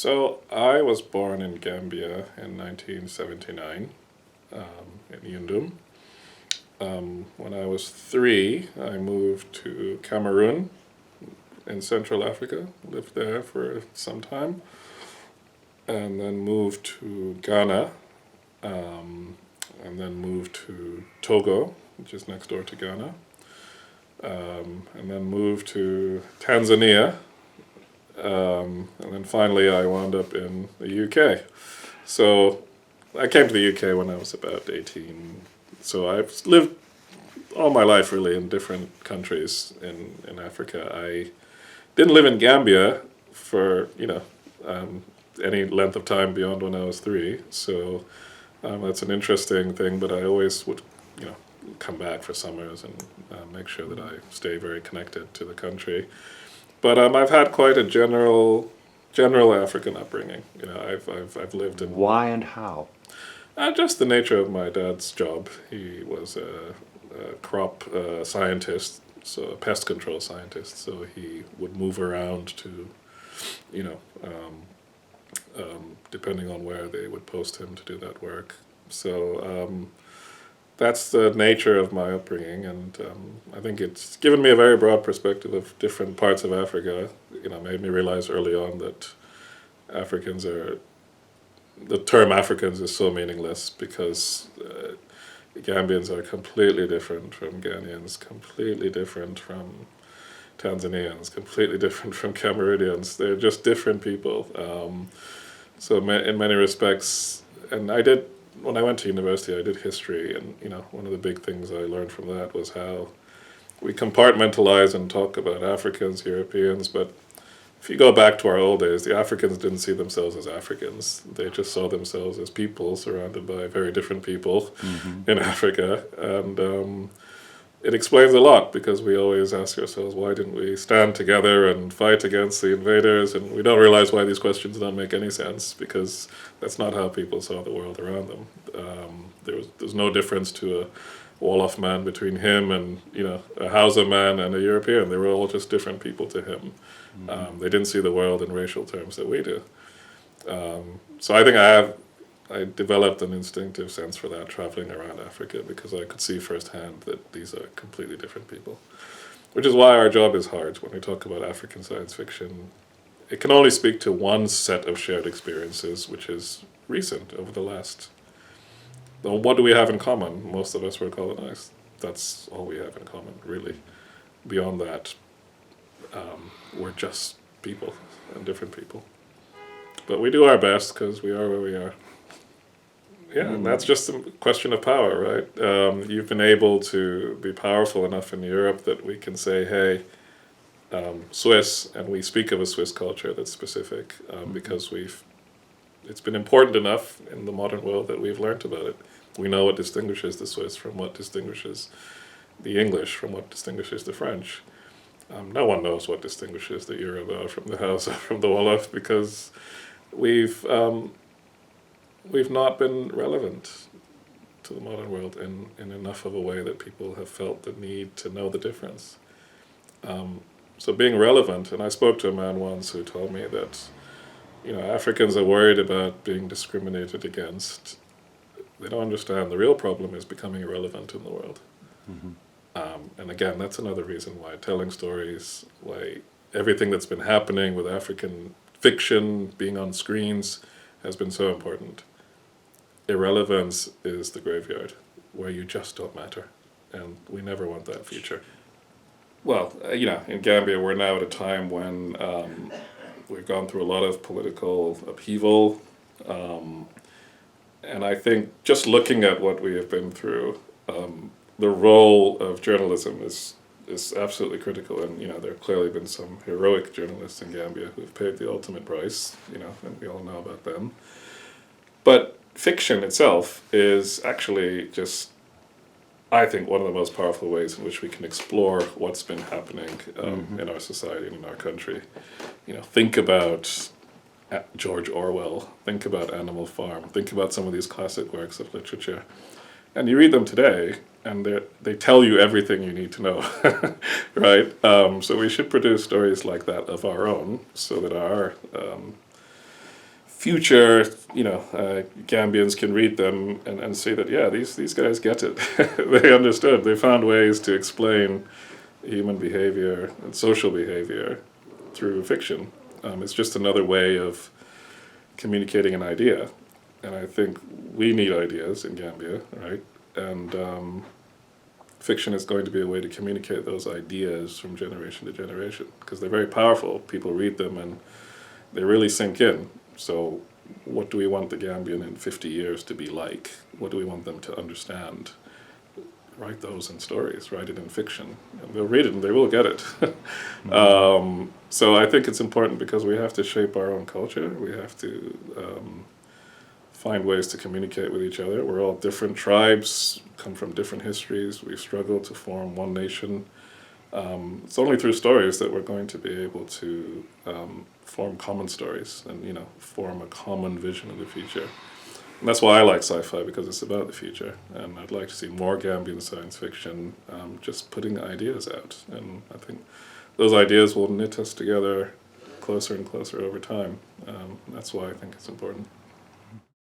So I was born in Gambia in 1979, in Yundum. When I was 3, I moved to Cameroon in Central Africa, lived there for some time, and then moved to Ghana, and then moved to Togo, which is next door to Ghana, and then moved to Tanzania, and then finally I wound up in the UK. So I came to the UK when I was about 18. So I've lived all my life really in different countries in Africa. I didn't live in Gambia for, any length of time beyond when I was 3. So that's an interesting thing, but I always would, come back for summers and make sure that I stay very connected to the country. But I've had quite a general African upbringing. I've lived in. Why and how? Just the nature of my dad's job. He was a crop scientist, so a pest control scientist. So he would move around to, depending on where they would post him to do that work. So that's the nature of my upbringing, and I think it's given me a very broad perspective of different parts of Africa. Made me realize early on that the term Africans is so meaningless because Gambians are completely different from Ghanaians, completely different from Tanzanians, completely different from Cameroonians. They're just different people. So in many respects, and when I went to university, I did history, and one of the big things I learned from that was how we compartmentalize and talk about Africans, Europeans, but if you go back to our old days, the Africans didn't see themselves as Africans. They just saw themselves as people surrounded by very different people in Africa, and it explains a lot because we always ask ourselves, why didn't we stand together and fight against the invaders? And we don't realize why these questions don't make any sense because that's not how people saw the world around them. There's no difference to a Wolof man between him and a Hausa man and a European. They were all just different people to him. They didn't see the world in racial terms that we do. So I think I developed an instinctive sense for that traveling around Africa because I could see firsthand that these are completely different people. Which is why our job is hard when we talk about African science fiction. It can only speak to one set of shared experiences, which is recent over the last. Well, what do we have in common? Most of us were colonized. That's all we have in common, really. Beyond that, we're just people and different people. But we do our best because we are where we are. Yeah, and that's just a question of power, right? You've been able to be powerful enough in Europe that we can say, hey, Swiss, and we speak of a Swiss culture that's specific because it's been important enough in the modern world that we've learned about it. We know what distinguishes the Swiss from what distinguishes the English from what distinguishes the French. No one knows what distinguishes the Yoruba from the Hausa from the Wolof because we've not been relevant to the modern world in enough of a way that people have felt the need to know the difference. So being relevant, and I spoke to a man once who told me that, Africans are worried about being discriminated against. They don't understand the real problem is becoming irrelevant in the world. And again, that's another reason why telling stories, why everything that's been happening with African fiction being on screens has been so important. Irrelevance is the graveyard, where you just don't matter, and we never want that future. Well, in Gambia, we're now at a time when we've gone through a lot of political upheaval, and I think just looking at what we have been through, the role of journalism is absolutely critical, and there have clearly been some heroic journalists in Gambia who've paid the ultimate price, and we all know about them. But fiction itself is actually just, I think, one of the most powerful ways in which we can explore what's been happening in our society and in our country. Think about George Orwell, think about Animal Farm, think about some of these classic works of literature. And you read them today, and they tell you everything you need to know, right? So we should produce stories like that of our own so that our future, Gambians can read them and see that, yeah, these guys get it. They understood. They found ways to explain human behavior and social behavior through fiction. It's just another way of communicating an idea. And I think we need ideas in Gambia, right? And fiction is going to be a way to communicate those ideas from generation to generation, because they're very powerful. People read them and they really sink in. So what do we want the Gambian in 50 years to be like? What do we want them to understand? Write those in stories, write it in fiction. And they'll read it and they will get it. So I think it's important because we have to shape our own culture. We have to find ways to communicate with each other. We're all different tribes, come from different histories. We struggle to form one nation. It's only through stories that we're going to be able to form common stories and, form a common vision of the future. And that's why I like sci-fi, because it's about the future. And I'd like to see more Gambian science fiction just putting ideas out. And I think those ideas will knit us together closer and closer over time. That's why I think it's important.